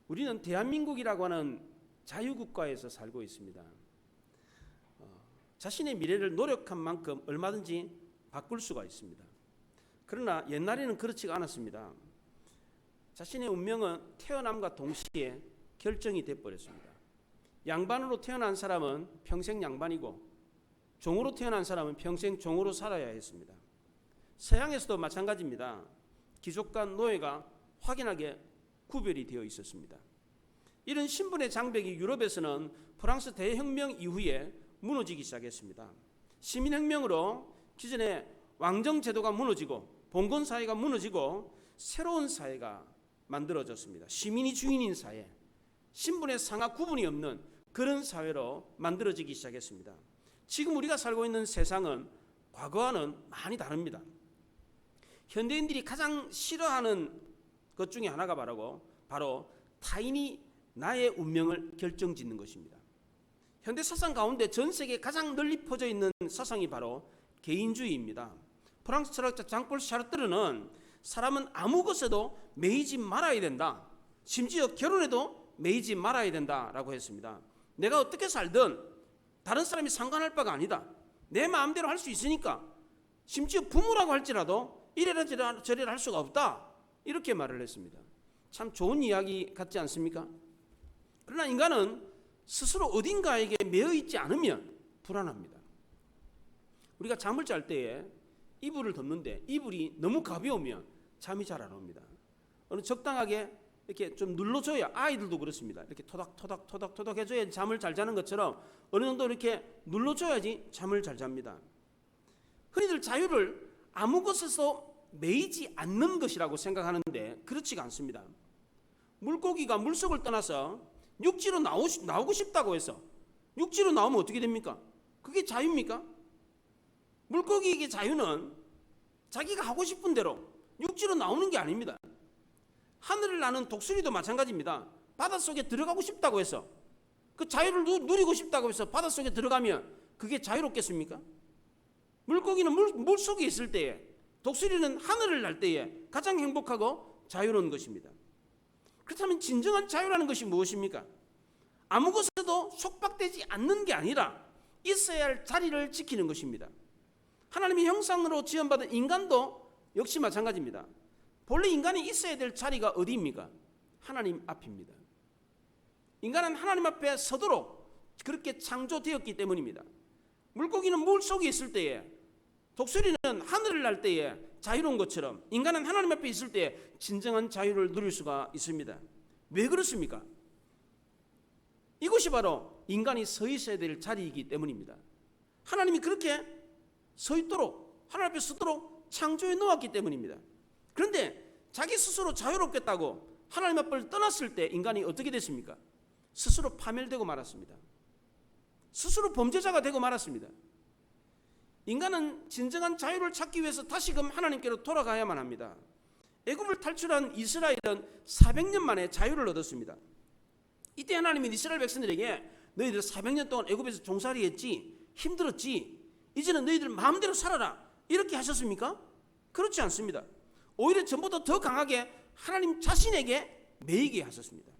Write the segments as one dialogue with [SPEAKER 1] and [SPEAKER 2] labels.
[SPEAKER 1] 우리는 대한민국이라고 하는 자유국가에서 살고 있습니다. 자신의 미래를 노력한 만큼 얼마든지 바꿀 수가 있습니다. 그러나 옛날에는 그렇지가 않았습니다. 자신의 운명은 태어남과 동시에 결정이 돼버렸습니다. 양반으로 태어난 사람은 평생 양반이고 종으로 태어난 사람은 평생 종으로 살아야 했습니다. 서양에서도 마찬가지입니다. 귀족과 노예가 확연하게 구별이 되어 있었습니다. 이런 신분의 장벽이 유럽에서는 프랑스 대혁명 이후에 무너지기 시작했습니다. 시민혁명으로 기존의 왕정제도가 무너지고 봉건사회가 무너지고 새로운 사회가 만들어졌습니다. 시민이 주인인 사회, 신분의 상하 구분이 없는 그런 사회로 만들어지기 시작했습니다. 지금 우리가 살고 있는 세상은 과거와는 많이 다릅니다. 현대인들이 가장 싫어하는 것 중에 하나가 바로 타인이 나의 운명을 결정짓는 것입니다. 현대 사상 가운데 전 세계에 가장 널리 퍼져 있는 사상이 바로 개인주의입니다. 프랑스 철학자 장폴 샤르트르는 사람은 아무 것에도 매이지 말아야 된다. 심지어 결혼에도 매이지 말아야 된다라고 했습니다. 내가 어떻게 살든 다른 사람이 상관할 바가 아니다. 내 마음대로 할 수 있으니까 심지어 부모라고 할지라도 이래라 저래라 할 수가 없다. 이렇게 말을 했습니다. 참 좋은 이야기 같지 않습니까? 그러나 인간은 스스로 어딘가에게 매여 있지 않으면 불안합니다. 우리가 잠을 잘 때에 이불을 덮는데 이불이 너무 가벼우면 잠이 잘 안 옵니다. 어느 적당하게 이렇게 좀 눌러줘야, 아이들도 그렇습니다. 이렇게 토닥토닥 해줘야 잠을 잘 자는 것처럼 어느 정도 이렇게 눌러줘야지 잠을 잘 잡니다. 흔히들 자유를 아무 것에서 매이지 않는 것이라고 생각하는데 그렇지가 않습니다. 물고기가 물속을 떠나서 육지로 나오고 싶다고 해서 육지로 나오면 어떻게 됩니까? 그게 자유입니까? 물고기에게 자유는 자기가 하고 싶은 대로 육지로 나오는 게 아닙니다. 하늘을 나는 독수리도 마찬가지입니다. 바닷속에 들어가고 싶다고 해서 그 자유를 누리고 싶다고 해서 바닷속에 들어가면 그게 자유롭겠습니까? 물고기는 물속에 있을 때에, 독수리는 하늘을 날 때에 가장 행복하고 자유로운 것입니다. 그렇다면 진정한 자유라는 것이 무엇입니까? 아무 것에도 속박되지 않는 게 아니라 있어야 할 자리를 지키는 것입니다. 하나님의 형상으로 지음받은 인간도 역시 마찬가지입니다. 본래 인간이 있어야 될 자리가 어디입니까? 하나님 앞입니다. 인간은 하나님 앞에 서도록 그렇게 창조되었기 때문입니다. 물고기는 물속에 있을 때에, 독수리는 하늘을 날 때에 자유로운 것처럼 인간은 하나님 앞에 있을 때에 진정한 자유를 누릴 수가 있습니다. 왜 그렇습니까? 이것이 바로 인간이 서 있어야 될 자리이기 때문입니다. 하나님이 그렇게 서 있도록, 하나님 앞에 서도록 창조해 놓았기 때문입니다. 그런데 자기 스스로 자유롭겠다고 하나님 앞을 떠났을 때 인간이 어떻게 됐습니까? 스스로 파멸되고 말았습니다. 스스로 범죄자가 되고 말았습니다. 인간은 진정한 자유를 찾기 위해서 다시금 하나님께로 돌아가야만 합니다. 애굽을 탈출한 이스라엘은 400년 만에 자유를 얻었습니다. 이때 하나님이 이스라엘 백성들에게 너희들 400년 동안 애굽에서 종살이했지, 힘들었지, 이제는 너희들 마음대로 살아라, 이렇게 하셨습니까? 그렇지 않습니다. 오히려 전보다 더 강하게 하나님 자신에게 매이게 하셨습니다.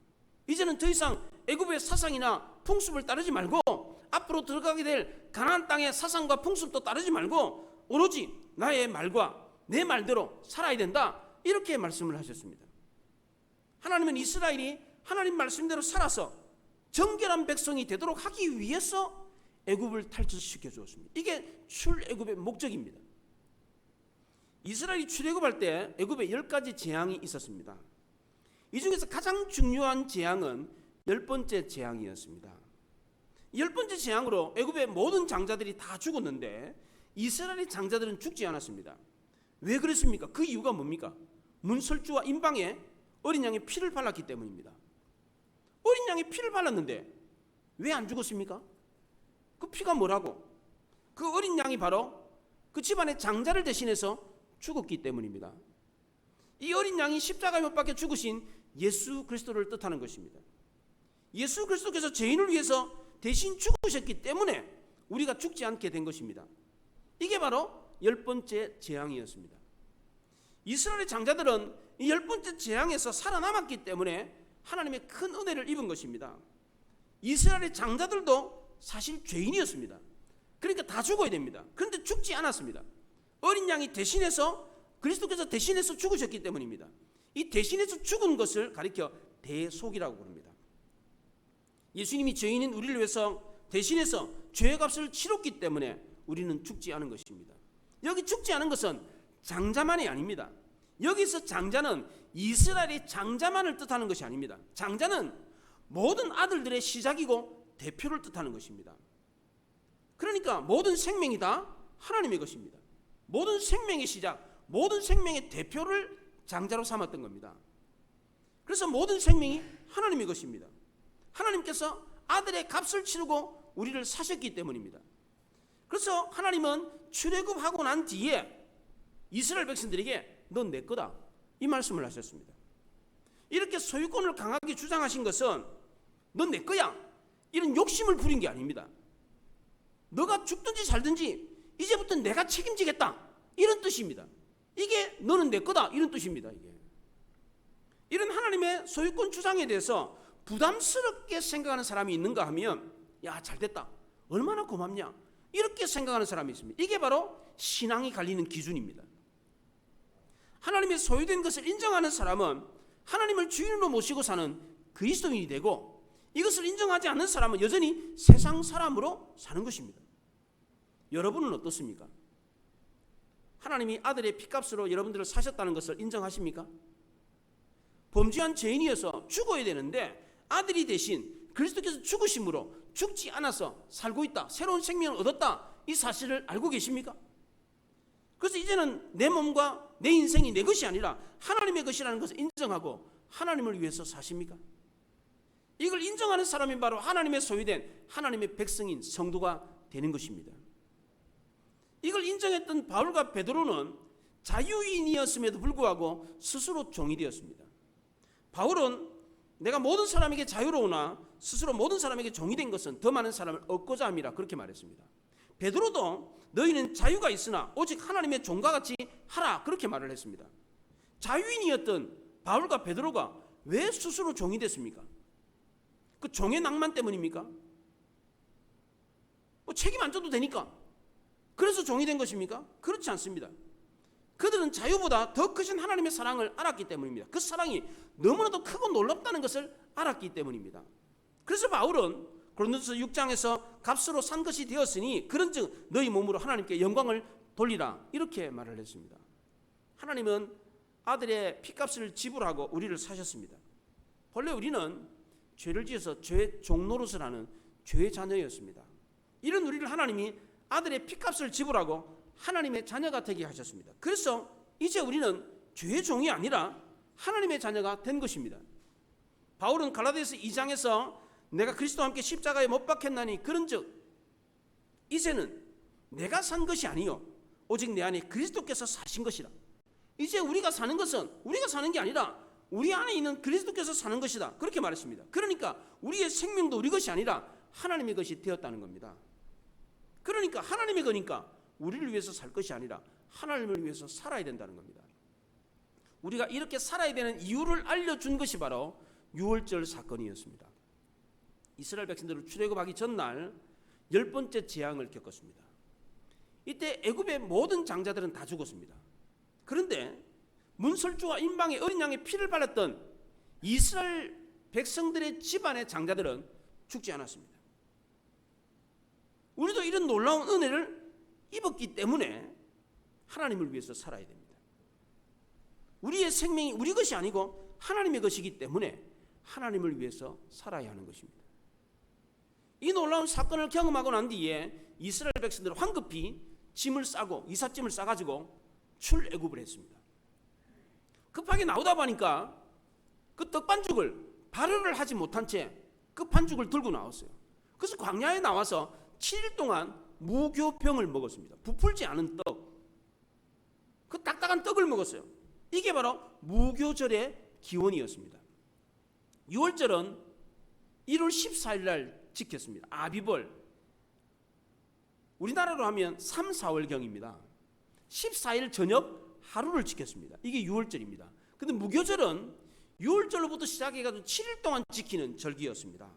[SPEAKER 1] 이제는 더 이상 애굽의 사상이나 풍습을 따르지 말고 앞으로 들어가게 될 가나안 땅의 사상과 풍습도 따르지 말고 오로지 나의 말과 내 말대로 살아야 된다, 이렇게 말씀을 하셨습니다. 하나님은 이스라엘이 하나님 말씀대로 살아서 정결한 백성이 되도록 하기 위해서 애굽을 탈출시켜 주었습니다. 이게 출애굽의 목적입니다. 이스라엘이 출애굽할 때 애굽에 10가지 재앙이 있었습니다. 이 중에서 가장 중요한 재앙은 10번째 재앙이었습니다. 10번째 재앙으로 애굽의 모든 장자들이 다 죽었는데 이스라엘의 장자들은 죽지 않았습니다. 왜 그랬습니까? 그 이유가 뭡니까? 문설주와 임방에 어린 양의 피를 발랐기 때문입니다. 어린 양의 피를 발랐는데 왜 안 죽었습니까? 그 피가 뭐라고? 그 어린 양이 바로 그 집안의 장자를 대신해서 죽었기 때문입니다. 이 어린 양이 십자가에 못 박혀 죽으신 예수 그리스도를 뜻하는 것입니다. 예수 그리스도께서 죄인을 위해서 대신 죽으셨기 때문에 우리가 죽지 않게 된 것입니다. 이게 바로 10번째 재앙이었습니다. 이스라엘의 장자들은 이 10번째 재앙에서 살아남았기 때문에 하나님의 큰 은혜를 입은 것입니다. 이스라엘의 장자들도 사실 죄인이었습니다. 그러니까 다 죽어야 됩니다. 그런데 죽지 않았습니다. 어린 양이 대신해서, 그리스도께서 대신해서 죽으셨기 때문입니다. 이 대신해서 죽은 것을 가리켜 대속이라고 부릅니다. 예수님이 죄인인 우리를 위해서 대신해서 죄의 값을 치렀기 때문에 우리는 죽지 않은 것입니다. 여기 죽지 않은 것은 장자만이 아닙니다. 여기서 장자는 이스라엘의 장자만을 뜻하는 것이 아닙니다. 장자는 모든 아들들의 시작이고 대표를 뜻하는 것입니다. 그러니까 모든 생명이 다 하나님의 것입니다. 모든 생명의 시작, 모든 생명의 대표를 장자로 삼았던 겁니다. 그래서 모든 생명이 하나님의 것입니다. 하나님께서 아들의 값을 치르고 우리를 사셨기 때문입니다. 그래서 하나님은 출애굽하고 난 뒤에 이스라엘 백성들에게 넌 내 거다, 이 말씀을 하셨습니다. 이렇게 소유권을 강하게 주장하신 것은 넌 내 거야, 이런 욕심을 부린 게 아닙니다. 너가 죽든지 살든지 이제부터 내가 책임지겠다, 이런 뜻입니다. 이게 너는 내 거다, 이런 뜻입니다. 이런 하나님의 소유권 주장에 대해서 부담스럽게 생각하는 사람이 있는가 하면, 야, 잘됐다, 얼마나 고맙냐, 이렇게 생각하는 사람이 있습니다. 이게 바로 신앙이 갈리는 기준입니다. 하나님의 소유된 것을 인정하는 사람은 하나님을 주인으로 모시고 사는 그리스도인이 되고, 이것을 인정하지 않는 사람은 여전히 세상 사람으로 사는 것입니다. 여러분은 어떻습니까? 하나님이 아들의 피값으로 여러분들을 사셨다는 것을 인정하십니까? 범죄한 죄인이어서 죽어야 되는데 아들이 대신 그리스도께서 죽으심으로 죽지 않아서 살고 있다, 새로운 생명을 얻었다, 이 사실을 알고 계십니까? 그래서 이제는 내 몸과 내 인생이 내 것이 아니라 하나님의 것이라는 것을 인정하고 하나님을 위해서 사십니까? 이걸 인정하는 사람이 바로 하나님의 소유된 하나님의 백성인 성도가 되는 것입니다. 이걸 인정했던 바울과 베드로는 자유인이었음에도 불구하고 스스로 종이 되었습니다. 바울은 내가 모든 사람에게 자유로우나 스스로 모든 사람에게 종이 된 것은 더 많은 사람을 얻고자 함이라, 그렇게 말했습니다. 베드로도 너희는 자유가 있으나 오직 하나님의 종과 같이 하라, 그렇게 말을 했습니다. 자유인이었던 바울과 베드로가 왜 스스로 종이 됐습니까? 그 종의 낭만 때문입니까? 책임 안 져도 되니까 그래서 종이 된 것입니까? 그렇지 않습니다. 그들은 자유보다 더 크신 하나님의 사랑을 알았기 때문입니다. 그 사랑이 너무나도 크고 놀랍다는 것을 알았기 때문입니다. 그래서 바울은 고린도서 6장에서 값으로 산 것이 되었으니 그런즉 너희 몸으로 하나님께 영광을 돌리라, 이렇게 말을 했습니다. 하나님은 아들의 피값을 지불하고 우리를 사셨습니다. 본래 우리는 죄를 지어서 죄의 종노릇을 하는 죄의 자녀였습니다. 이런 우리를 하나님이 아들의 피값을 지불하고 하나님의 자녀가 되게 하셨습니다. 그래서 이제 우리는 죄의 종이 아니라 하나님의 자녀가 된 것입니다. 바울은 갈라디아서 2장에서 내가 그리스도와 함께 십자가에 못 박혔나니 그런즉 이제는 내가 산 것이 아니요 오직 내 안에 그리스도께서 사신 것이라. 이제 우리가 사는 것은 우리가 사는 게 아니라 우리 안에 있는 그리스도께서 사는 것이다, 그렇게 말했습니다. 그러니까 우리의 생명도 우리 것이 아니라 하나님의 것이 되었다는 겁니다. 그러니까 하나님의 거니까 우리를 위해서 살 것이 아니라 하나님을 위해서 살아야 된다는 겁니다. 우리가 이렇게 살아야 되는 이유를 알려준 것이 바로 유월절 사건이었습니다. 이스라엘 백성들을 출애굽하기 전날 10번째 재앙을 겪었습니다. 이때 애굽의 모든 장자들은 다 죽었습니다. 그런데 문설주와 임방의 어린 양의 피를 발랐던 이스라엘 백성들의 집안의 장자들은 죽지 않았습니다. 우리도 이런 놀라운 은혜를 입었기 때문에 하나님을 위해서 살아야 됩니다. 우리의 생명이 우리 것이 아니고 하나님의 것이기 때문에 하나님을 위해서 살아야 하는 것입니다. 이 놀라운 사건을 경험하고 난 뒤에 이스라엘 백성들은 황급히 짐을 싸고 이삿짐을 싸가지고 출애굽을 했습니다. 급하게 나오다 보니까 그 떡반죽을 발효를 하지 못한 채 그 반죽을 들고 나왔어요. 그래서 광야에 나와서 7일 동안 무교병을 먹었습니다. 부풀지 않은 떡, 그 딱딱한 떡을 먹었어요. 이게 바로 무교절의 기원이었습니다. 6월절은 1월 14일 날 지켰습니다. 아비벌, 우리나라로 하면 3, 4월경입니다. 14일 저녁 하루를 지켰습니다. 이게 6월절입니다. 근데 무교절은 유월절로부터 시작해가지고 7일 동안 지키는 절기였습니다.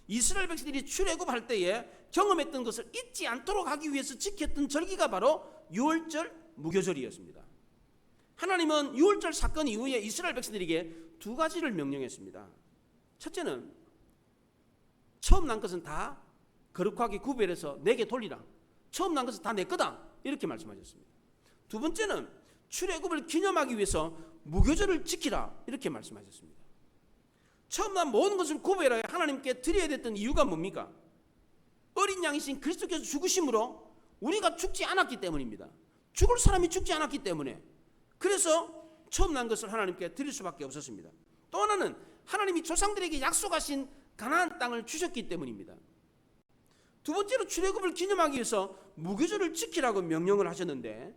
[SPEAKER 1] 이스라엘 백성들이 출애굽할 때에 경험했던 것을 잊지 않도록 하기 위해서 지켰던 절기가 바로 유월절 무교절이었습니다. 하나님은 유월절 사건 이후에 이스라엘 백성들에게 두 가지를 명령했습니다. 첫째는 처음 난 것은 다 거룩하게 구별해서 내게 돌리라. 처음 난 것은 다 내 거다. 이렇게 말씀하셨습니다. 두 번째는 출애굽을 기념하기 위해서 무교절을 지키라. 이렇게 말씀하셨습니다. 처음 난 모든 것을 구별하여 하나님께 드려야 됐던 이유가 뭡니까? 어린 양이신 그리스도께서 죽으심으로 우리가 죽지 않았기 때문입니다. 죽을 사람이 죽지 않았기 때문에, 그래서 처음 난 것을 하나님께 드릴 수밖에 없었습니다. 또 하나는 하나님이 조상들에게 약속하신 가나안 땅을 주셨기 때문입니다. 두 번째로 출애굽을 기념하기 위해서 무교절을 지키라고 명령을 하셨는데,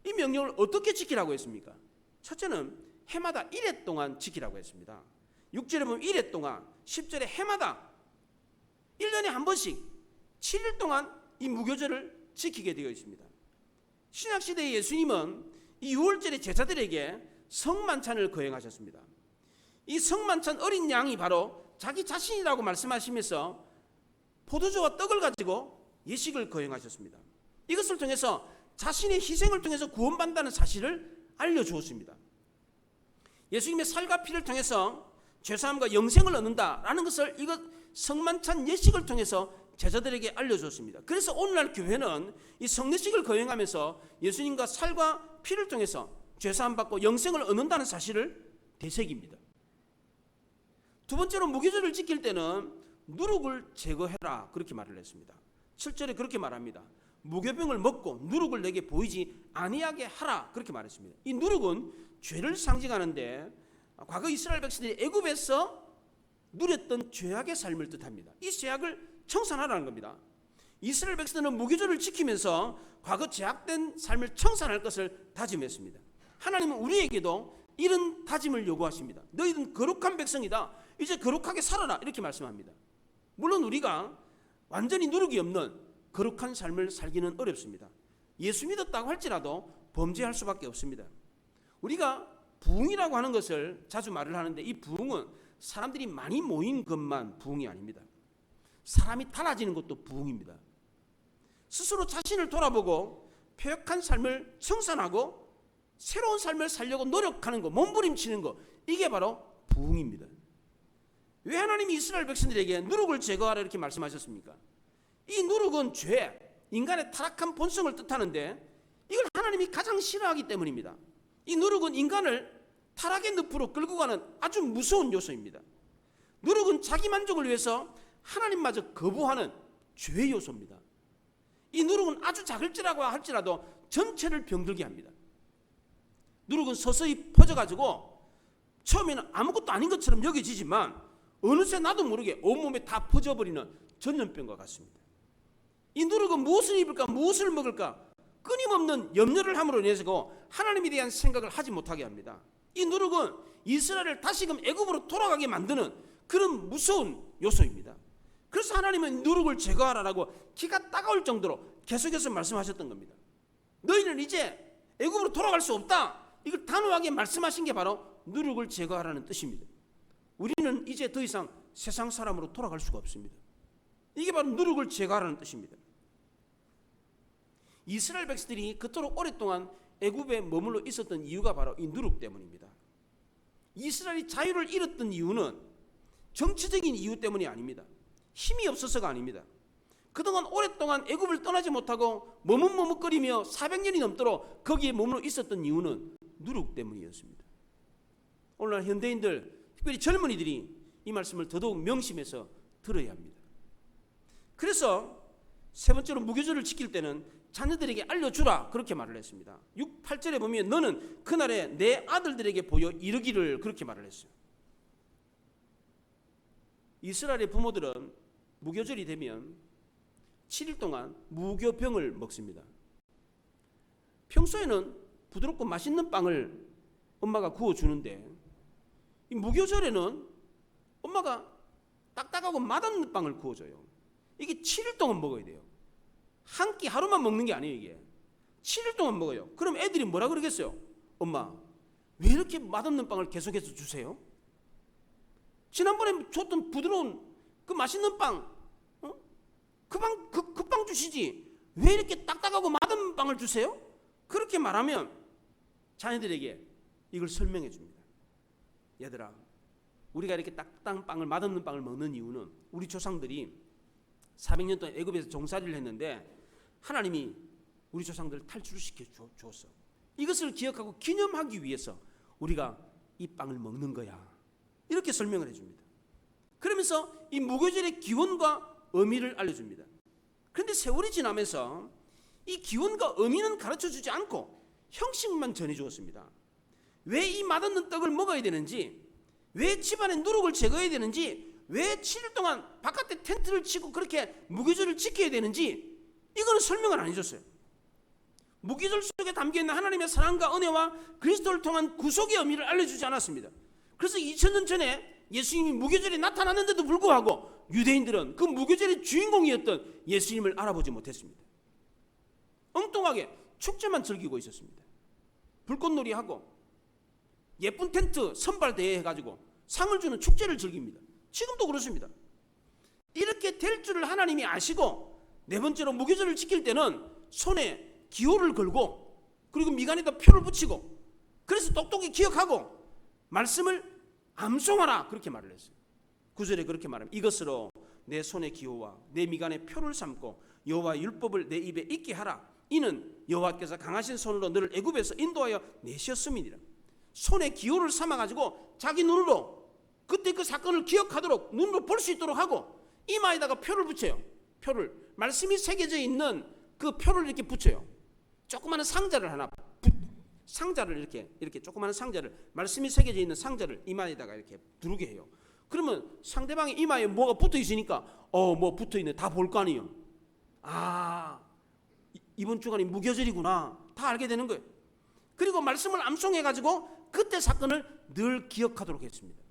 [SPEAKER 1] 이 명령을 어떻게 지키라고 했습니까? 첫째는 해마다 1회 동안 지키라고 했습니다. 6절에 보면 1회 동안, 10절에 해마다 1년에 한 번씩 7일 동안 이 무교절을 지키게 되어 있습니다. 신약시대의 예수님은 이 6월절에 제자들에게 성만찬을 거행하셨습니다. 이 성만찬 어린 양이 바로 자기 자신이라고 말씀하시면서 포도주와 떡을 가지고 예식을 거행하셨습니다. 이것을 통해서 자신의 희생을 통해서 구원받는다는 사실을 알려주었습니다. 예수님의 살과 피를 통해서 죄사함과 영생을 얻는다라는 것을 이것 성만찬 예식을 통해서 제자들에게 알려줬습니다. 그래서 오늘날 교회는 이 성례식을 거행하면서 예수님과 살과 피를 통해서 죄사함 받고 영생을 얻는다는 사실을 되새깁니다. 두 번째로 무교절을 지킬 때는 누룩을 제거해라, 그렇게 말을 했습니다. 7절에 그렇게 말합니다. 무교병을 먹고 누룩을 내게 보이지 아니하게 하라, 그렇게 말했습니다. 이 누룩은 죄를 상징하는데 과거 이스라엘 백성들이 애굽에서 누렸던 죄악의 삶을 뜻합니다. 이 죄악을 청산하라는 겁니다. 이스라엘 백성들은 무교절을 지키면서 과거 죄악된 삶을 청산할 것을 다짐했습니다. 하나님은 우리에게도 이런 다짐을 요구하십니다. 너희는 거룩한 백성이다. 이제 거룩하게 살아라, 이렇게 말씀합니다. 물론 우리가 완전히 누룩이 없는 거룩한 삶을 살기는 어렵습니다. 예수 믿었다고 할지라도 범죄할 수밖에 없습니다. 우리가 부흥이라고 하는 것을 자주 말을 하는데, 이 부흥은 사람들이 많이 모인 것만 부흥이 아닙니다. 사람이 달라지는 것도 부흥입니다. 스스로 자신을 돌아보고 패역한 삶을 청산하고 새로운 삶을 살려고 노력하는 것, 몸부림치는 것, 이게 바로 부흥입니다. 왜 하나님이 이스라엘 백성들에게 누룩을 제거하라 이렇게 말씀하셨습니까? 이 누룩은 죄, 인간의 타락한 본성을 뜻하는데 이걸 하나님이 가장 싫어하기 때문입니다. 이 누룩은 인간을 타락의 늪으로 끌고 가는 아주 무서운 요소입니다. 누룩은 자기 만족을 위해서 하나님마저 거부하는 죄의 요소입니다. 이 누룩은 아주 작을지라고 할지라도 전체를 병들게 합니다. 누룩은 서서히 퍼져가지고 처음에는 아무것도 아닌 것처럼 여겨지지만 어느새 나도 모르게 온몸에 다 퍼져버리는 전염병과 같습니다. 이 누룩은 무엇을 입을까, 무엇을 먹을까 끊임없는 염려를 함으로 인해서 하나님에 대한 생각을 하지 못하게 합니다. 이 누룩은 이스라엘을 다시금 애굽으로 돌아가게 만드는 그런 무서운 요소입니다. 그래서 하나님은 누룩을 제거하라라고 기가 따가울 정도로 계속해서 말씀하셨던 겁니다. 너희는 이제 애굽으로 돌아갈 수 없다, 이걸 단호하게 말씀하신 게 바로 누룩을 제거하라는 뜻입니다. 우리는 이제 더 이상 세상 사람으로 돌아갈 수가 없습니다. 이게 바로 누룩을 제거하라는 뜻입니다. 이스라엘 백성들이 그토록 오랫동안 애굽에 머물러 있었던 이유가 바로 이 누룩 때문입니다. 이스라엘이 자유를 잃었던 이유는 정치적인 이유 때문이 아닙니다. 힘이 없어서가 아닙니다. 그동안 오랫동안 애굽을 떠나지 못하고 머뭇머뭇거리며 400년이 넘도록 거기에 머물러 있었던 이유는 누룩 때문이었습니다. 오늘날 현대인들, 특별히 젊은이들이 이 말씀을 더더욱 명심해서 들어야 합니다. 그래서 세 번째로 무교절을 지킬 때는 자녀들에게 알려주라, 그렇게 말을 했습니다. 6, 8절에 보면 너는 그날에 내 아들들에게 보여 이르기를, 그렇게 말을 했어요. 이스라엘의 부모들은 무교절이 되면 7일 동안 무교병을 먹습니다. 평소에는 부드럽고 맛있는 빵을 엄마가 구워주는데 이 무교절에는 엄마가 딱딱하고 맛없는 빵을 구워줘요. 이게 7일 동안 먹어야 돼요. 한 끼 하루만 먹는 게 아니에요. 이게 7일 동안 먹어요. 그럼 애들이 뭐라 그러겠어요? 엄마, 왜 이렇게 맛없는 빵을 계속해서 주세요? 지난번에 줬던 부드러운 그 맛있는 빵, 그 빵 주시지 왜 이렇게 딱딱하고 맛없는 빵을 주세요? 그렇게 말하면 자녀들에게 이걸 설명해 줍니다. 얘들아, 우리가 이렇게 딱딱한 빵을, 맛없는 빵을 먹는 이유는 우리 조상들이 400년 동안 애굽에서 종살이를 했는데 하나님이 우리 조상들을 탈출시켜 주었어. 이것을 기억하고 기념하기 위해서 우리가 이 빵을 먹는 거야. 이렇게 설명을 해줍니다. 그러면서 이 무교절의 기원과 의미를 알려줍니다. 그런데 세월이 지나면서 이 기원과 의미는 가르쳐주지 않고 형식만 전해주었습니다. 왜 이 맛없는 떡을 먹어야 되는지, 왜 집안의 누룩을 제거해야 되는지, 왜 7일 동안 바깥에 텐트를 치고 그렇게 무교절을 지켜야 되는지 이거는 설명을 안 해줬어요. 무교절 속에 담겨있는 하나님의 사랑과 은혜와 그리스도를 통한 구속의 의미를 알려주지 않았습니다. 그래서 2000년 전에 예수님이 무교절에 나타났는데도 불구하고 유대인들은 그 무교절의 주인공이었던 예수님을 알아보지 못했습니다. 엉뚱하게 축제만 즐기고 있었습니다. 불꽃놀이하고 예쁜 텐트 선발대회 해가지고 상을 주는 축제를 즐깁니다. 지금도 그렇습니다. 이렇게 될 줄을 하나님이 아시고 네 번째로 무교절을 지킬 때는 손에 기호를 걸고 그리고 미간에다 표를 붙이고 그래서 똑똑히 기억하고 말씀을 암송하라 그렇게 말을 했어요. 9절에 그렇게 말합니다. 이것으로 내 손의 기호와 내 미간에 표를 삼고 여호와의 율법을 내 입에 있게 하라. 이는 여호와께서 강하신 손으로 너를 애굽에서 인도하여 내셨음이니라. 손에 기호를 삼아가지고 자기 눈으로 그때 그 사건을 기억하도록 눈으로 볼 수 있도록 하고 이마에다가 표를 붙여요. 표를 말씀이 새겨져 있는 그 표를 이렇게 붙여요. 조그마한 상자를 하나 상자를 이렇게 조그마한 상자를 말씀이 새겨져 있는 상자를 이마에다가 이렇게 두르게 해요. 그러면 상대방의 이마에 뭐가 붙어 있으니까 뭐 붙어 있네 다 볼 거 아니에요. 아 이번 주간이 무교절이구나 다 알게 되는 거예요. 그리고 말씀을 암송해가지고 그때 사건을 늘 기억하도록 했습니다.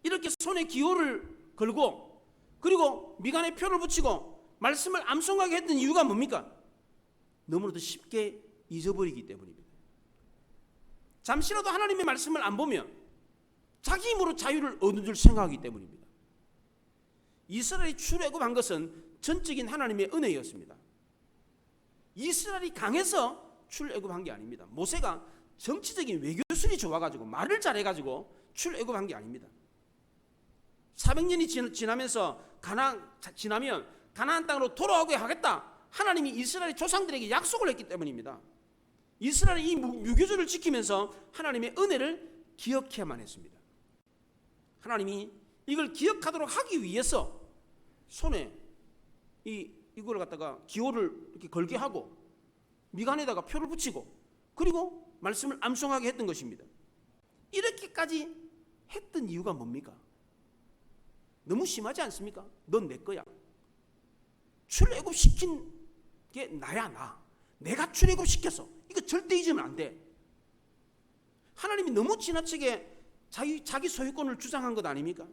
[SPEAKER 1] 이렇게 손에 기호를 걸고 그리고 미간에 표를 붙이고 말씀을 암송하게 했던 이유가 뭡니까? 너무나도 쉽게 잊어버리기 때문입니다. 잠시라도 하나님의 말씀을 안 보면 자기 힘으로 자유를 얻는 줄 생각하기 때문입니다. 이스라엘이 출애굽한 것은 전적인 하나님의 은혜였습니다. 이스라엘이 강해서 출애굽한 게 아닙니다. 모세가 정치적인 외교술이 좋아가지고 말을 잘해가지고 출애굽한 게 아닙니다. 400년이 지나면 가나안 땅으로 돌아오게 하겠다. 하나님이 이스라엘 조상들에게 약속을 했기 때문입니다. 이스라엘이 이 무교절을 지키면서 하나님의 은혜를 기억해야만 했습니다. 하나님이 이걸 기억하도록 하기 위해서 손에 이걸 갖다가 기호를 이렇게 걸게 하고 미간에다가 표를 붙이고 그리고 말씀을 암송하게 했던 것입니다. 이렇게까지 했던 이유가 뭡니까? 너무 심하지 않습니까? 넌 내 거야. 출애굽 시킨 게 나야 나. 내가 출애굽 시켰어. 이거 절대 잊으면 안 돼. 하나님이 너무 지나치게 자기 소유권을 주장한 것 아닙니까?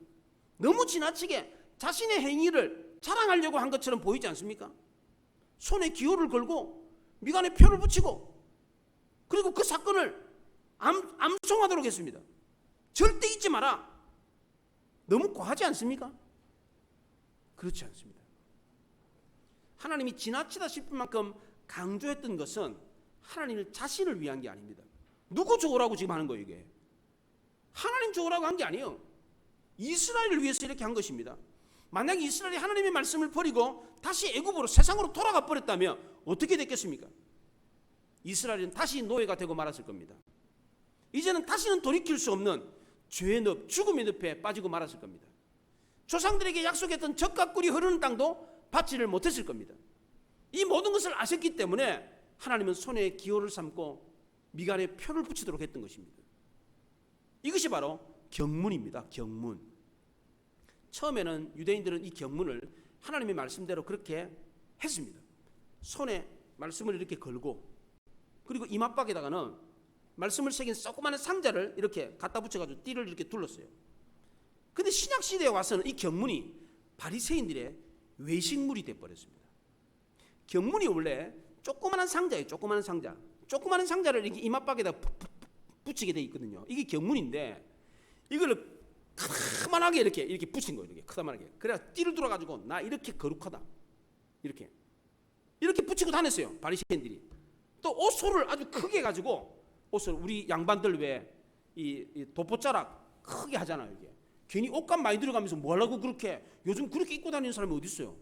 [SPEAKER 1] 너무 지나치게 자신의 행위를 자랑하려고 한 것처럼 보이지 않습니까? 손에 기호를 걸고 미간에 표를 붙이고 그리고 그 사건을 암송하도록 했습니다. 절대 잊지 마라. 너무 과하지 않습니까? 그렇지 않습니다. 하나님이 지나치다 싶을 만큼 강조했던 것은 하나님 자신을 위한 게 아닙니다. 누구 좋으라고 지금 하는 거예요 이게? 하나님 좋으라고 한 게 아니에요. 이스라엘을 위해서 이렇게 한 것입니다. 만약에 이스라엘이 하나님의 말씀을 버리고 다시 애굽으로 세상으로 돌아가 버렸다면 어떻게 됐겠습니까? 이스라엘은 다시 노예가 되고 말았을 겁니다. 이제는 다시는 돌이킬 수 없는 죄의 늪, 죽음의 늪에 빠지고 말았을 겁니다. 조상들에게 약속했던 젖과 꿀이 흐르는 땅도 받지를 못했을 겁니다. 이 모든 것을 아셨기 때문에 하나님은 손에 기호를 삼고 미간에 표를 붙이도록 했던 것입니다. 이것이 바로 경문입니다. 경문. 처음에는 유대인들은 이 경문을 하나님의 말씀대로 그렇게 했습니다. 손에 말씀을 이렇게 걸고 그리고 이마박에다가는 말씀을 새긴 조그마한 상자를 이렇게 갖다 붙여가지고 띠를 이렇게 둘렀어요. 근데 신약 시대에 와서는 이 경문이 바리새인들의 외식물이 돼버렸습니다. 경문이 원래 조그마한 상자예요. 조그마한 상자. 조그마한 상자를 이렇게 이마박에다 붙이게 돼 있거든요. 이게 경문인데 이걸 크다만하게 이렇게 붙인 거예요. 이렇게 크다만하게. 그래야 띠를 들어가지고 나 이렇게 거룩하다. 이렇게 붙이고 다녔어요. 바리새인들이. 또 옷소를 아주 크게 가지고 옷을 우리 양반들 왜 이 도포자락 크게 하잖아요. 이게 괜히 옷감 많이 들어가면서 뭐 하려고 그렇게 요즘 그렇게 입고 다니는 사람이 어디 있어요?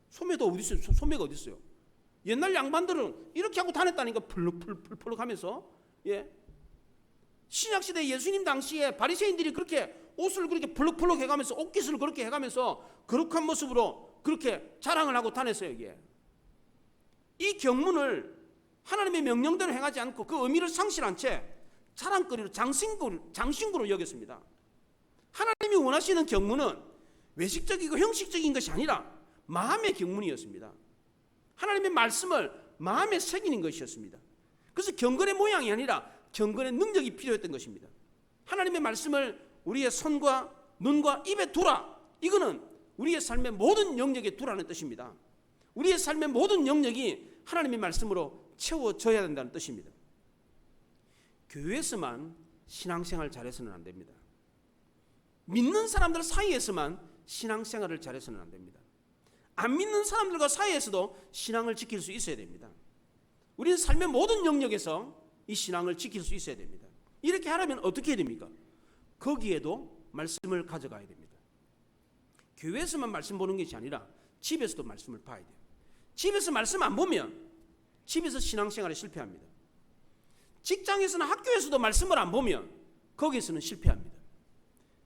[SPEAKER 1] 소매도 어디 있어요? 소매가 어디 있어요? 옛날 양반들은 이렇게 하고 다녔다니까 펄럭펄럭 하면서 예. 신약시대 예수님 당시에 바리새인들이 그렇게 옷을 그렇게 펄럭펄럭 해가면서 옷깃을 그렇게 해가면서 거룩한 모습으로 그렇게 자랑을 하고 다녔어요. 이게 이 경문을 하나님의 명령대로 행하지 않고 그 의미를 상실한 채 자랑거리로 장신구로 여겼습니다. 하나님이 원하시는 경문은 외식적이고 형식적인 것이 아니라 마음의 경문이었습니다. 하나님의 말씀을 마음에 새기는 것이었습니다. 그래서 경건의 모양이 아니라 경건의 능력이 필요했던 것입니다. 하나님의 말씀을 우리의 손과 눈과 입에 두라. 이거는 우리의 삶의 모든 영역에 두라는 뜻입니다. 우리의 삶의 모든 영역이 하나님의 말씀으로 채워져야 된다는 뜻입니다. 교회에서만 신앙생활 잘해서는 안 됩니다. 믿는 사람들 사이에서만 신앙생활을 잘해서는 안 됩니다. 안 믿는 사람들과 사이에서도 신앙을 지킬 수 있어야 됩니다. 우리는 삶의 모든 영역에서 이 신앙을 지킬 수 있어야 됩니다. 이렇게 하려면 어떻게 해야 됩니까? 거기에도 말씀을 가져가야 됩니다. 교회에서만 말씀 보는 것이 아니라 집에서도 말씀을 봐야 돼요. 집에서 말씀 안 보면 집에서 신앙생활에 실패합니다. 직장에서나 학교에서도 말씀을 안 보면 거기에서는 실패합니다.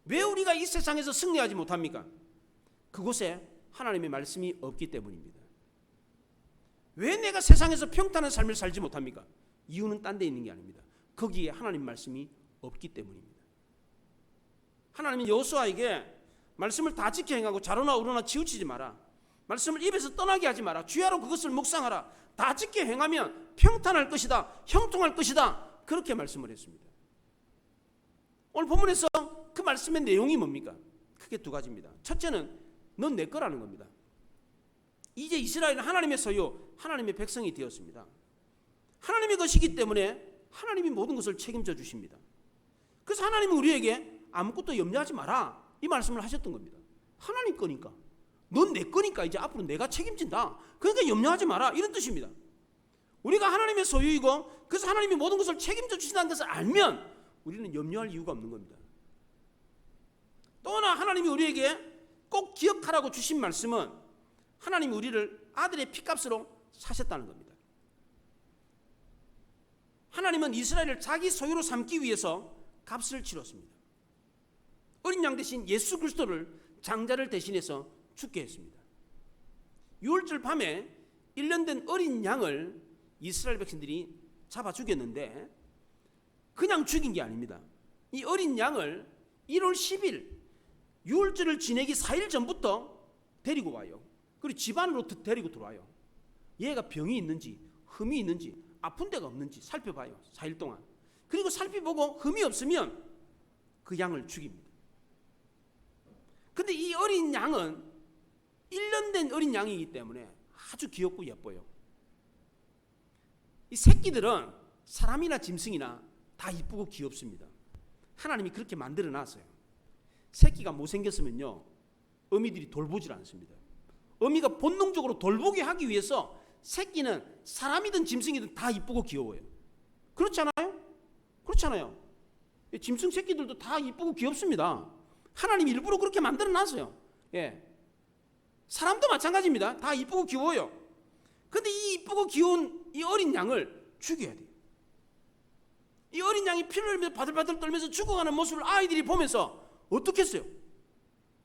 [SPEAKER 1] 왜 우리가 이 세상에서 승리하지 못합니까? 그곳에 하나님의 말씀이 없기 때문입니다. 왜 내가 세상에서 평탄한 삶을 살지 못합니까? 이유는 딴 데 있는 게 아닙니다. 거기에 하나님 말씀이 없기 때문입니다. 하나님은 여호수아에게 말씀을 다 지켜 행하고 좌로나 우로나 치우치지 마라. 말씀을 입에서 떠나게 하지 마라. 주야로 그것을 묵상하라. 다 지켜 행하면 평탄할 것이다. 형통할 것이다. 그렇게 말씀을 했습니다. 오늘 본문에서 그 말씀의 내용이 뭡니까? 크게 두 가지입니다. 첫째는 넌 내 거라는 겁니다. 이제 이스라엘은 하나님의 소유, 하나님의 백성이 되었습니다. 하나님의 것이기 때문에 하나님이 모든 것을 책임져 주십니다. 그래서 하나님은 우리에게 아무것도 염려하지 마라 이 말씀을 하셨던 겁니다. 하나님 거니까, 넌 내 거니까 이제 앞으로 내가 책임진다. 그러니까 염려하지 마라 이런 뜻입니다. 우리가 하나님의 소유이고 그래서 하나님이 모든 것을 책임져 주신다는 것을 알면 우리는 염려할 이유가 없는 겁니다. 또 하나 하나님이 우리에게 꼭 기억하라고 주신 말씀은 하나님이 우리를 아들의 피값으로 사셨다는 겁니다. 하나님은 이스라엘을 자기 소유로 삼기 위해서 값을 치렀습니다. 어린 양 대신 예수 그리스도를 장자를 대신해서 죽게 했습니다. 6월절 밤에 1년 된 어린 양을 이스라엘 백성들이 잡아 죽였는데 그냥 죽인 게 아닙니다. 이 어린 양을 1월 10일 6월절을 지내기 4일 전부터 데리고 와요. 그리고 집 안으로 데리고 들어와요. 얘가 병이 있는지 흠이 있는지 아픈 데가 없는지 살펴봐요. 4일 동안. 그리고 살펴보고 흠이 없으면 그 양을 죽입니다. 근데 이 어린 양은 1년 된 어린 양이기 때문에 아주 귀엽고 예뻐요. 이 새끼들은 사람이나 짐승이나 다 이쁘고 귀엽습니다. 하나님이 그렇게 만들어 놨어요. 새끼가 못생겼으면요 어미들이 돌보질 않습니다. 어미가 본능적으로 돌보게 하기 위해서 새끼는 사람이든 짐승이든 다 이쁘고 귀여워요. 그렇잖아요? 그렇잖아요. 짐승 새끼들도 다 이쁘고 귀엽습니다. 하나님이 일부러 그렇게 만들어 놨어요. 예. 사람도 마찬가지입니다. 다 이쁘고 귀여워요. 근데 이 이쁘고 귀여운 이 어린 양을 죽여야 돼요. 이 어린 양이 피를 흘리면서 바들바들 떨면서 죽어가는 모습을 아이들이 보면서 어떻게 했어요?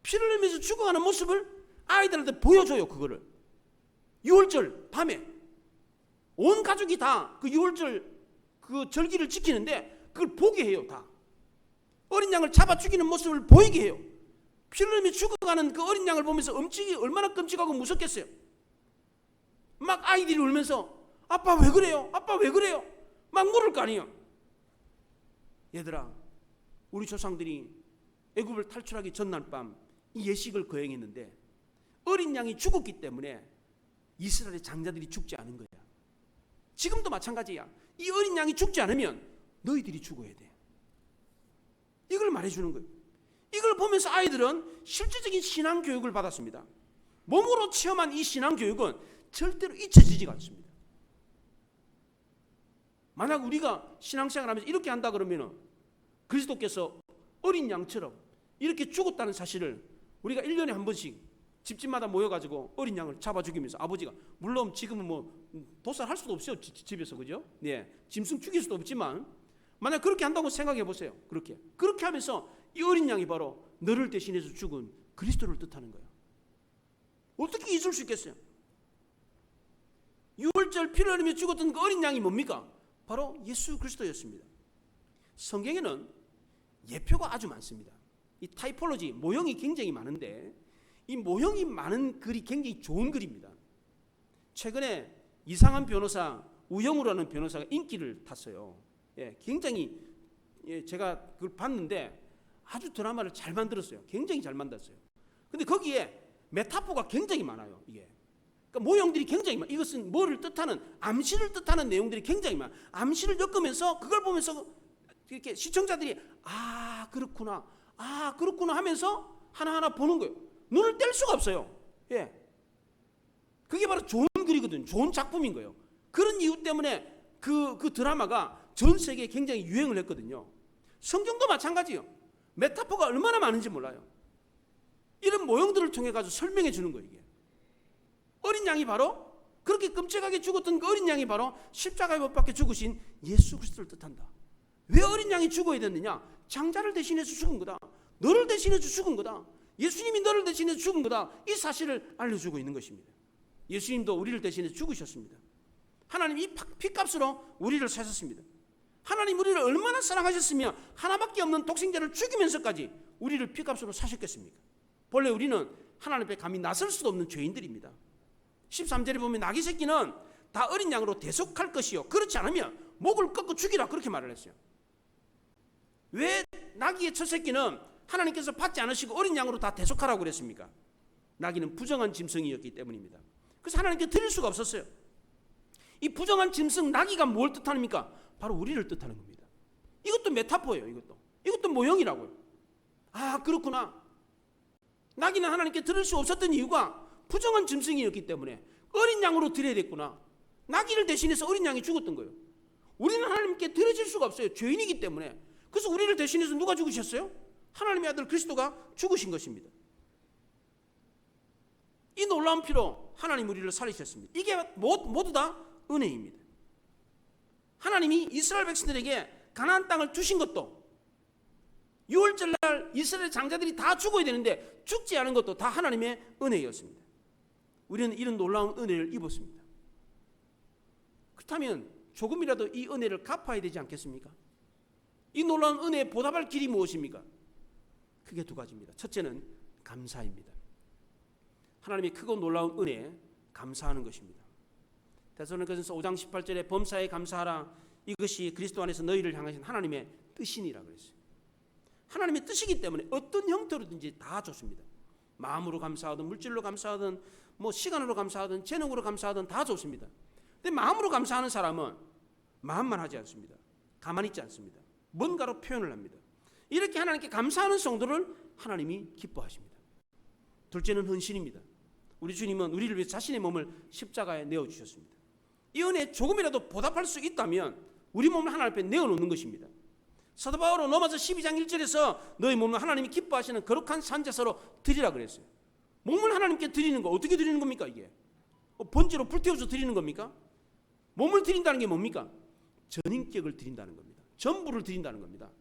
[SPEAKER 1] 피를 흘리면서 죽어가는 모습을 아이들한테 보여줘요. 그거를 6월절 밤에 온 가족이 다 그 6월절 그 절기를 지키는데 그걸 보게 해요. 다 어린 양을 잡아 죽이는 모습을 보이게 해요. 피를 흘리며 죽어가는 그 어린 양을 보면서 엄청이 얼마나 끔찍하고 무섭겠어요. 막 아이들이 울면서 아빠 왜 그래요? 아빠 왜 그래요? 막 물을 거 아니에요. 얘들아, 우리 조상들이 애굽을 탈출하기 전날 밤 이 예식을 거행했는데 어린 양이 죽었기 때문에 이스라엘의 장자들이 죽지 않은 거야. 지금도 마찬가지야. 이 어린 양이 죽지 않으면 너희들이 죽어야 돼. 이걸 말해주는 거예요. 이걸 보면서 아이들은 실질적인 신앙 교육을 받았습니다. 몸으로 체험한 이 신앙 교육은 절대로 잊혀지지가 않습니다. 만약 우리가 신앙생활 하면서 이렇게 한다 그러면 그리스도께서 어린 양처럼 이렇게 죽었다는 사실을 우리가 1년에 한 번씩 집집마다 모여가지고 어린 양을 잡아 죽이면서 아버지가, 물론 지금은 뭐 도살할 수도 없어요, 집에서, 그죠? 네, 짐승 죽일 수도 없지만 만약 그렇게 한다고 생각해 보세요. 그렇게 하면서 이 어린 양이 바로 너를 대신해서 죽은 그리스도를 뜻하는 거예요. 어떻게 잊을 수 있겠어요? 6월절 피를 흘리며 죽었던 그 어린 양이 뭡니까? 바로 예수 그리스도였습니다. 성경에는 예표가 아주 많습니다. 이 타이폴로지, 모형이 굉장히 많은데 이 모형이 많은 글이 굉장히 좋은 글입니다. 최근에 이상한 변호사, 우영우라는 변호사가 인기를 탔어요. 굉장히 제가 그걸 봤는데 아주 드라마를 잘 만들었어요. 굉장히 잘 만들었어요. 근데 거기에 메타포가 굉장히 많아요. 이게. 그러니까 모형들이 굉장히 많아요. 이것은 뭐를 뜻하는, 암시를 뜻하는 내용들이 굉장히 많아요. 암시를 엮으면서 그걸 보면서 이렇게 시청자들이 그렇구나, 그렇구나 하면서 하나하나 보는 거예요. 눈을 뗄 수가 없어요. 그게 바로 좋은 글이거든요. 좋은 작품인 거예요. 그런 이유 때문에 그 드라마가 전 세계에 굉장히 유행을 했거든요. 성경도 마찬가지예요. 메타포가 얼마나 많은지 몰라요. 이런 모형들을 통해 가지고 설명해 주는 거예요. 이게. 어린 양이 바로, 그렇게 끔찍하게 죽었던 그 어린 양이 바로 십자가에 못 박혀 죽으신 예수 그리스도를 뜻한다. 왜 어린 양이 죽어야 됐느냐? 장자를 대신해서 죽은 거다. 너를 대신해서 죽은 거다. 예수님이 너를 대신해서 죽은 거다. 이 사실을 알려주고 있는 것입니다. 예수님도 우리를 대신해서 죽으셨습니다. 하나님 이 피값으로 우리를 사셨습니다. 하나님 우리를 얼마나 사랑하셨으며 하나밖에 없는 독생자를 죽이면서까지 우리를 피값으로 사셨겠습니까? 본래 우리는 하나님 앞에 감히 나설 수도 없는 죄인들입니다. 13절에 보면 나귀 새끼는 다 어린 양으로 대속할 것이요, 그렇지 않으면 목을 꺾어 죽이라, 그렇게 말을 했어요. 왜 나귀의 첫 새끼는 하나님께서 받지 않으시고 어린 양으로 다 대속하라고 그랬습니까? 나귀는 부정한 짐승이었기 때문입니다. 그래서 하나님께 드릴 수가 없었어요. 이 부정한 짐승 나귀가 뭘 뜻합니까? 바로 우리를 뜻하는 겁니다. 이것도 메타포예요. 이것도 모형이라고요. 그렇구나. 나귀는 하나님께 드릴 수 없었던 이유가 부정한 짐승이었기 때문에 어린 양으로 드려야 됐구나. 나귀를 대신해서 어린 양이 죽었던 거예요. 우리는 하나님께 드려질 수가 없어요. 죄인이기 때문에. 그래서 우리를 대신해서 누가 죽으셨어요? 하나님의 아들 그리스도가 죽으신 것입니다. 이 놀라운 피로 하나님 우리를 살리셨습니다. 이게 모두 다 은혜입니다. 하나님이 이스라엘 백성들에게 가나안 땅을 주신 것도, 6월절날 이스라엘 장자들이 다 죽어야 되는데 죽지 않은 것도 다 하나님의 은혜였습니다. 우리는 이런 놀라운 은혜를 입었습니다. 그렇다면 조금이라도 이 은혜를 갚아야 되지 않겠습니까? 이 놀라운 은혜에 보답할 길이 무엇입니까? 크게 두 가지입니다. 첫째는 감사입니다. 하나님의 크고 놀라운 은혜에 감사하는 것입니다. 데살로니가전서 5장 18절에 범사에 감사하라, 이것이 그리스도 안에서 너희를 향하신 하나님의 뜻이니라 그랬어요. 하나님의 뜻이기 때문에 어떤 형태로든지 다 좋습니다. 마음으로 감사하든 물질로 감사하든 시간으로 감사하든 재능으로 감사하든 다 좋습니다. 근데 마음으로 감사하는 사람은 마음만 하지 않습니다. 가만히 있지 않습니다. 뭔가로 표현을 합니다. 이렇게 하나님께 감사하는 성도를 하나님이 기뻐하십니다. 둘째는 헌신입니다. 우리 주님은 우리를 위해 자신의 몸을 십자가에 내어주셨습니다. 이 은혜에 조금이라도 보답할 수 있다면 우리 몸을 하나님 앞에 내어놓는 것입니다. 사도 바울은 로마서 12장 1절에서 너희 몸을 하나님이 기뻐하시는 거룩한 산제사로 드리라 그랬어요. 몸을 하나님께 드리는 거 어떻게 드리는 겁니까? 이게 번제로 불태워서 드리는 겁니까? 몸을 드린다는 게 뭡니까? 전인격을 드린다는 겁니다. 전부를 드린다는 겁니다.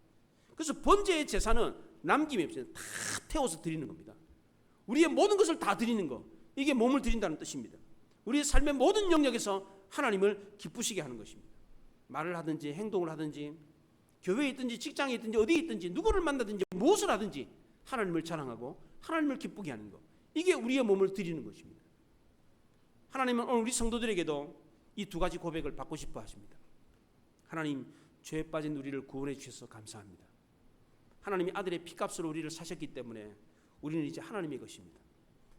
[SPEAKER 1] 그래서 번제의 제사는 남김이 없어요. 다 태워서 드리는 겁니다. 우리의 모든 것을 다 드리는 거, 이게 몸을 드린다는 뜻입니다. 우리의 삶의 모든 영역에서 하나님을 기쁘시게 하는 것입니다. 말을 하든지 행동을 하든지 교회에 있든지 직장에 있든지 어디에 있든지 누구를 만나든지 무엇을 하든지 하나님을 자랑하고 하나님을 기쁘게 하는 것, 이게 우리의 몸을 드리는 것입니다. 하나님은 오늘 우리 성도들에게도 이 두 가지 고백을 받고 싶어 하십니다. 하나님, 죄에 빠진 우리를 구원해 주셔서 감사합니다. 하나님이 아들의 피값으로 우리를 사셨기 때문에 우리는 이제 하나님의 것입니다.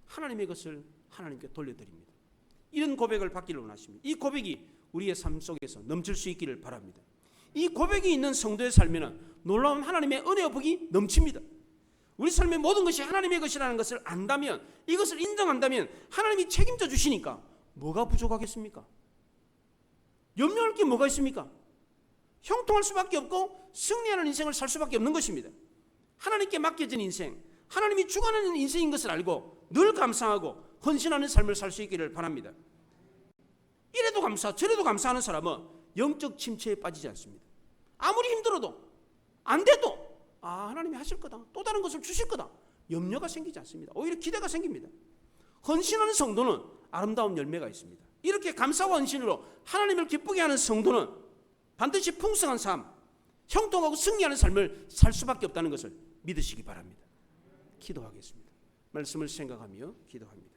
[SPEAKER 1] 하나님의 것을 하나님께 돌려드립니다. 이런 고백을 받기를 원하십니다. 이 고백이 우리의 삶 속에서 넘칠 수 있기를 바랍니다. 이 고백이 있는 성도의 삶에는 놀라운 하나님의 은혜와 복이 넘칩니다. 우리 삶의 모든 것이 하나님의 것이라는 것을 안다면, 이것을 인정한다면 하나님이 책임져 주시니까 뭐가 부족하겠습니까? 염려할 게 뭐가 있습니까? 형통할 수밖에 없고 승리하는 인생을 살 수밖에 없는 것입니다. 하나님께 맡겨진 인생, 하나님이 주관하는 인생인 것을 알고 늘 감사하고 헌신하는 삶을 살 수 있기를 바랍니다. 이래도 감사, 저래도 감사하는 사람은 영적 침체에 빠지지 않습니다. 아무리 힘들어도, 안 돼도 하나님이 하실 거다, 또 다른 것을 주실 거다, 염려가 생기지 않습니다. 오히려 기대가 생깁니다. 헌신하는 성도는 아름다운 열매가 있습니다. 이렇게 감사와 헌신으로 하나님을 기쁘게 하는 성도는 반드시 풍성한 삶, 형통하고 승리하는 삶을 살 수밖에 없다는 것을 믿으시기 바랍니다. 기도하겠습니다. 말씀을 생각하며 기도합니다.